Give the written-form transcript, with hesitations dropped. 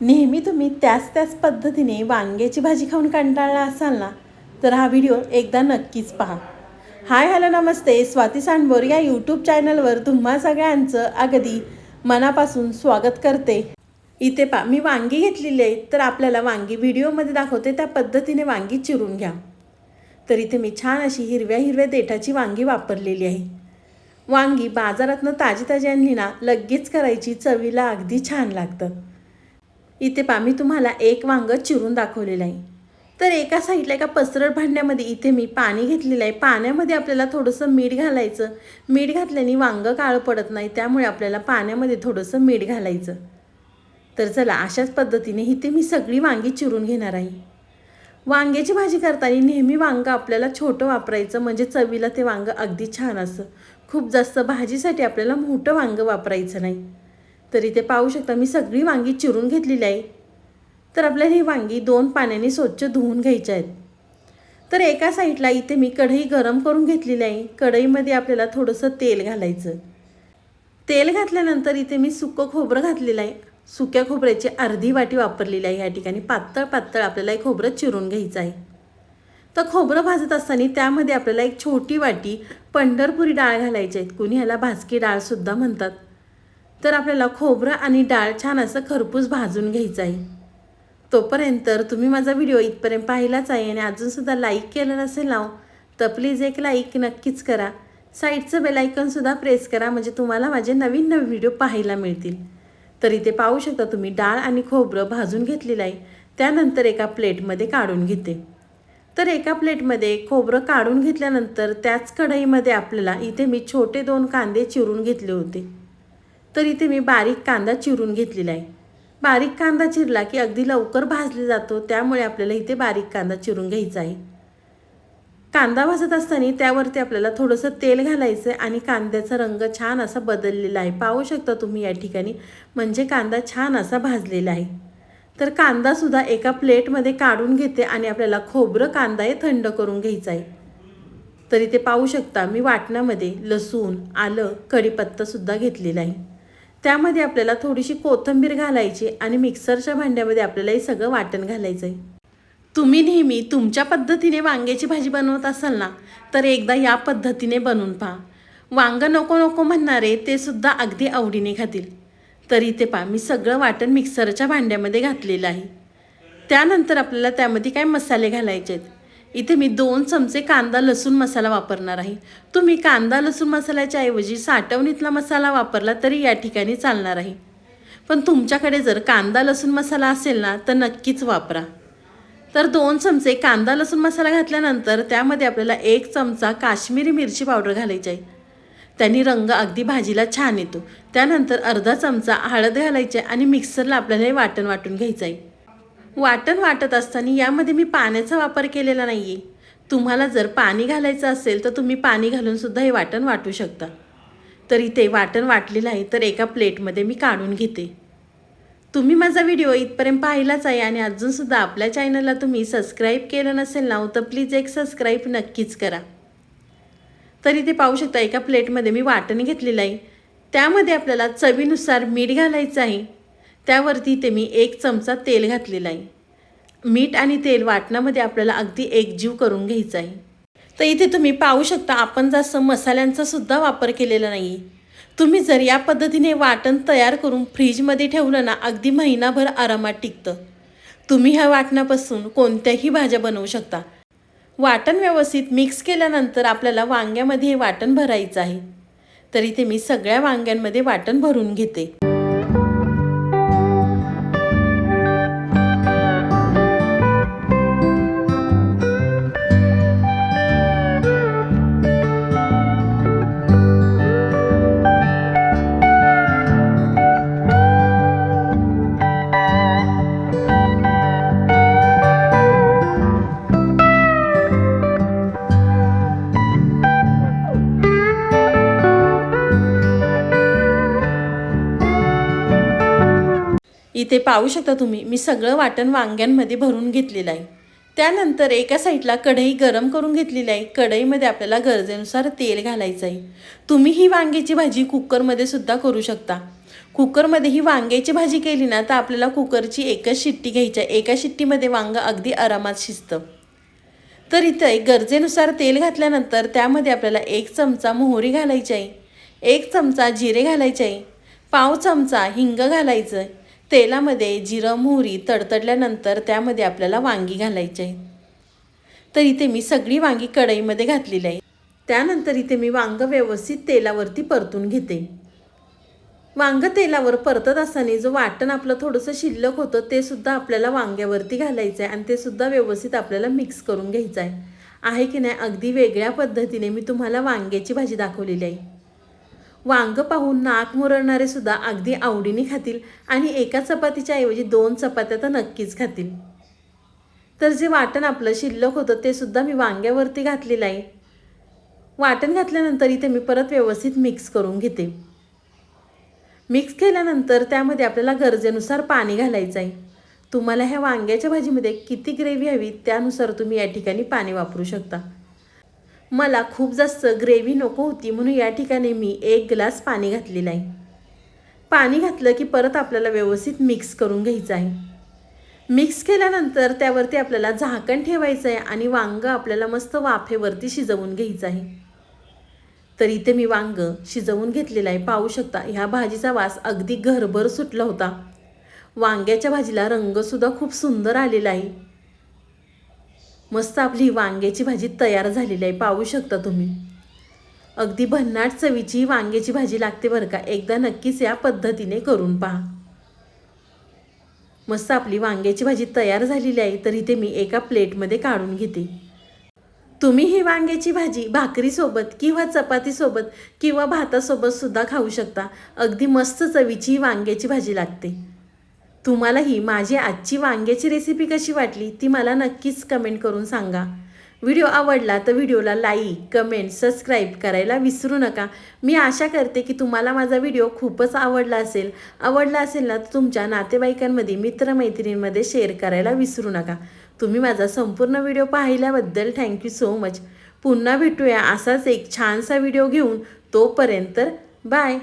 नेहमी तुम्ही त्याच पद्धतीने वांग्याची भाजी खाऊन कंटाळला असाल ना, तर हा व्हिडिओ एकदा नक्कीच पहा. हाय हॅलो नमस्ते, स्वाती सांडबोर या यूट्यूब चॅनलवर तुम्हा सगळ्यांचं अगदी मनापासून स्वागत करते. इथे मी वांगी घेतलेली आहे, तर आपल्याला वांगी व्हिडिओमध्ये दाखवते त्या पद्धतीने वांगी चिरून घ्या. तर इथे मी छान अशी हिरव्या देठाची वांगी वापरलेली आहे. वांगी बाजारातनं ताजी आणली ना, लगेच करायची, चवीला अगदी छान लागतं. इथे मी तुम्हाला एक वांगं चिरून दाखवलेलं आहे. तर एका साईडला एका पसरट भांड्यामध्ये इथे मी पाणी घेतलेलं आहे. पाण्यामध्ये आपल्याला थोडंसं मीठ घालायचं. मीठ घातल्याने वांगं काळं पडत नाही, त्यामुळे आपल्याला पाण्यामध्ये थोडंसं मीठ घालायचं. तर चला, अशाच पद्धतीने इथे मी सगळी वांगी चिरून घेणार आहे. वांग्याची भाजी करताना नेहमी वांगं आपल्याला छोटं वापरायचं, म्हणजे चवीला ते वांगं अगदी छान असतं. खूप जास्त भाजीसाठी आपल्याला मोठं वांगं वापरायचं नाही. तर इथे पाहू शकता मी सगळी वांगी चिरून घेतलेली आहे. तर आपल्याला ही वांगी 2 पाण्याने स्वच्छ धुवून घ्यायची आहेत. तर एका साईडला इथे मी कढई गरम करून घेतलेली आहे. कढईमध्ये आपल्याला थोडंसं तेल घालायचं. तेल घातल्यानंतर इथे मी सुकं खोबरं घातलेलं आहे. सुक्या खोबऱ्याची अर्धी वाटी वापरलेली आहे. या ठिकाणी पातळ आपल्याला एक खोबरं चिरून घ्यायचं आहे. तर खोबरं भाजत असताना त्यामध्ये आपल्याला एक छोटी वाटी पंढरपुरी डाळ घालायची आहे. कुणी ह्याला भाजकी डाळसुद्धा म्हणतात. तर आपल्याला खोबरं आणि डाळ छान असं खरपूस भाजून घ्यायचं आहे. तोपर्यंत तुम्ही माझा व्हिडिओ इथपर्यंत पाहिलाच आहे आणि अजूनसुद्धा लाईक केलं नसेल ना, तर प्लीज एक लाईक नक्कीच करा. साईडचं बेल आयकॉनसुद्धा प्रेस करा, म्हणजे तुम्हाला माझे नवीन व्हिडिओ पाहायला मिळतील. तर इथे पाहू शकता तुम्ही डाळ आणि खोबरं भाजून घेतलेलं आहे. त्यानंतर एका प्लेटमध्ये काढून घेते. तर एका प्लेटमध्ये खोबरं काढून घेतल्यानंतर त्याच कढईमध्ये आपल्याला इथे मी छोटे 2 कांदे चिरून घेतले होते. तर इथे मी बारीक कांदा चिरून घेतलेला आहे. बारीक कांदा चिरला की अगदी लवकर भाजले जातो, त्यामुळे आपल्याला इथे बारीक कांदा चिरून घ्यायचा आहे. कांदा भाजत असताना त्यावरती आपल्याला थोडंसं तेल घालायचं आहे आणि कांद्याचा रंग छान असा बदललेला आहे. पाहू शकता तुम्ही या ठिकाणी, म्हणजे कांदा छान असा भाजलेला आहे. तर कांदासुद्धा एका प्लेटमध्ये काढून घेते आणि आपल्याला खोबरं कांदा हे थंड करून घ्यायचं आहे. तर इथे पाहू शकता मी वाटणामध्ये लसूण, आलं, कढीपत्तासुद्धा घेतलेला आहे. त्यामध्ये आपल्याला थोडीशी कोथिंबीर घालायची आणि मिक्सरच्या भांड्यामध्ये आपल्याला हे सगळं वाटण घालायचं आहे. तुम्ही नेहमी तुमच्या पद्धतीने वांग्याची भाजी बनवत असाल ना, तर एकदा या पद्धतीने बनवून पहा. वांगं नको नको म्हणणारे ते सुद्धा अगदी आवडीने खातील. तर इथे मी सगळं वाटण मिक्सरच्या भांड्यामध्ये घातलेलं आहे. त्यानंतर आपल्याला त्यामध्ये काय मसाले घालायचे आहेत. इथे मी 2 चमचे कांदा लसूण मसाला वापरणार आहे. तुम्ही कांदा लसूण मसाल्याच्या ऐवजी साठवणीतला मसाला वापरला तरी या ठिकाणी चालणार आहे. पण तुमच्याकडे जर कांदा लसूण मसाला असेल ना, तर नक्कीच वापरा. तर 2 चमचे कांदा लसूण मसाला घातल्यानंतर त्यामध्ये आपल्याला 1 चमचा काश्मीरी मिरची पावडर घालायची आहे. त्यांनी रंग अगदी भाजीला छान येतो. त्यानंतर अर्धा चमचा हळद घालायची आणि मिक्सरला आपल्याला हे वाटण वाटून घ्यायचं आहे. वाटण वाटत असताना यामध्ये मी पाण्याचा वापर केलेला नाही आहे. तुम्हाला जर पाणी घालायचं असेल तर तुम्ही पाणी घालूनसुद्धा हे वाटण वाटू शकता. तर इथे वाटण वाटलेलं आहे, तर एका प्लेटमध्ये मी काढून घेते. तुम्ही माझा व्हिडिओ इथपर्यंत पाहिलाच आहे आणि अजूनसुद्धा आपल्या चॅनलला तुम्ही सबस्क्राईब केलं नसेल ना, तर प्लीज एक सबस्क्राईब नक्कीच करा. तर इथे पाहू शकता एका प्लेटमध्ये मी वाटण घेतलेलं आहे. त्यामध्ये आपल्याला चवीनुसार मीठ घालायचं आहे. त्यावरती इथे मी 1 चमचा तेल घातलेला आहे. मीठ आणि तेल वाटणामध्ये आपल्याला अगदी एकजीव करून घ्यायचं आहे. तर इथे तुम्ही पाहू शकता आपण जास्त मसाल्यांचा सुद्धा वापर केलेला नाही आहे. तुम्ही जर या पद्धतीने वाटण तयार करून फ्रीजमध्ये ठेवलं ना, अगदी महिनाभर आरामात टिकतं. तुम्ही ह्या वाटणापासून कोणत्याही भाज्या बनवू शकता. वाटण व्यवस्थित मिक्स केल्यानंतर आपल्याला वांग्यामध्ये हे वाटण भरायचं आहे. तर इथे मी सगळ्या वांग्यांमध्ये वाटण भरून घेते. इथे पाहू शकता तुम्ही मी सगळं वाटण वांग्यांमध्ये भरून घेतलेलं आहे. त्यानंतर एका साईडला कढई गरम करून घेतलेली आहे. कढईमध्ये आपल्याला गरजेनुसार तेल घालायचं आहे. तुम्ही ही वांग्याची भाजी कुकरमध्ये सुद्धा करू शकता. कुकरमध्ये ही वांग्याची भाजी केली ना तर आपल्याला कुकरची एकच शिट्टी घ्यायची आहे. एका शिट्टीमध्ये वांगं अगदी आरामात शिजतं. तर इथं गरजेनुसार तेल घातल्यानंतर त्यामध्ये आपल्याला 1 चमचा मोहरी घालायची आहे, 1 चमचा जिरे घालायचे आहे, पाव चमचा हिंग घालायचं आहे. तेलामध्ये जिरं मोहरी तडतडल्यानंतर त्यामध्ये आपल्याला वांगी घालायची आहे. तर इथे मी सगळी वांगी कढईमध्ये घातलेली आहे. त्यानंतर इथे मी वांगं व्यवस्थित तेलावरती परतून घेते. वांगं तेलावर परतत असताना जो वाटण आपलं थोडंसं शिल्लक होतं ते सुद्धा आपल्याला वांग्यावरती घालायचं आहे आणि ते सुद्धा व्यवस्थित आपल्याला मिक्स करून घ्यायचं आहे की नाही. अगदी वेगळ्या पद्धतीने मी तुम्हाला वांग्याची भाजी दाखवलेली आहे. वांगं पाहून नाक मुरडणारे सुद्धा अगदी आवडीने खातील आणि एका चपातीच्या ऐवजी 2 चपात्या तर नक्कीच खातील. तर जे वाटण आपलं शिल्लक होतं ते सुद्धा मी वांग्यावरती घातलेलं आहे. वाटण घातल्यानंतर इथे मी परत व्यवस्थित मिक्स करून घेते. मिक्स केल्यानंतर त्यामध्ये आपल्याला गरजेनुसार पाणी घालायचं आहे. तुम्हाला ह्या वांग्याच्या भाजीमध्ये किती ग्रेव्ही हवी त्यानुसार तुम्ही या ठिकाणी पाणी वापरू शकता. मला खूप जास्त ग्रेव्ही नको होती म्हणून या ठिकाणी मी 1 ग्लास पाणी घातलेलं आहे. पाणी घातलं की परत आपल्याला व्यवस्थित मिक्स करून घ्यायचं आहे. मिक्स केल्यानंतर त्यावरती आपल्याला झाकण ठेवायचं आहे आणि वांगं आपल्याला मस्त वाफेवरती शिजवून घ्यायचं आहे. तर इथे मी वांगं शिजवून घेतलेलं आहे. पाहू शकता ह्या भाजीचा वास अगदी घरभर सुटला होता. वांग्याच्या भाजीला रंगसुद्धा खूप सुंदर आलेला आहे. मस्त आपली वांग्याची भाजी तयार झालेली आहे. पाहू शकता तुम्ही अगदी भन्नाट चवीची ही वांग्याची भाजी लागते बरं का. एकदा नक्कीच या पद्धतीने करून पहा. मस्त आपली वांग्याची भाजी तयार झालेली आहे. तर इथे मी एका प्लेटमध्ये काढून घेते. तुम्ही ही वांग्याची भाजी भाकरीसोबत किंवा चपातीसोबत किंवा भातासोबत सुद्धा खाऊ शकता. अगदी मस्त चवीची ही वांग्याची भाजी लागते. तुम्हाला ही माझी आजची वांग्याची रेसिपी कशी वाटली ती मला नक्कीच कमेंट करून सांगा. व्हिडिओ आवडला तर व्हिडिओला लाईक, कमेंट, सबस्क्राईब करायला विसरू नका. मी आशा करते की तुम्हाला माझा व्हिडिओ खूपच आवडला असेल ना तर तुमच्या नातेवाईकांमध्ये, मित्रमैत्रिणींमध्ये शेअर करायला विसरू नका. तुम्ही माझा संपूर्ण व्हिडिओ पाहिल्याबद्दल थँक्यू सो मच. पुन्हा भेटूया असाच एक छानसा व्हिडिओ घेऊन. तोपर्यंत बाय.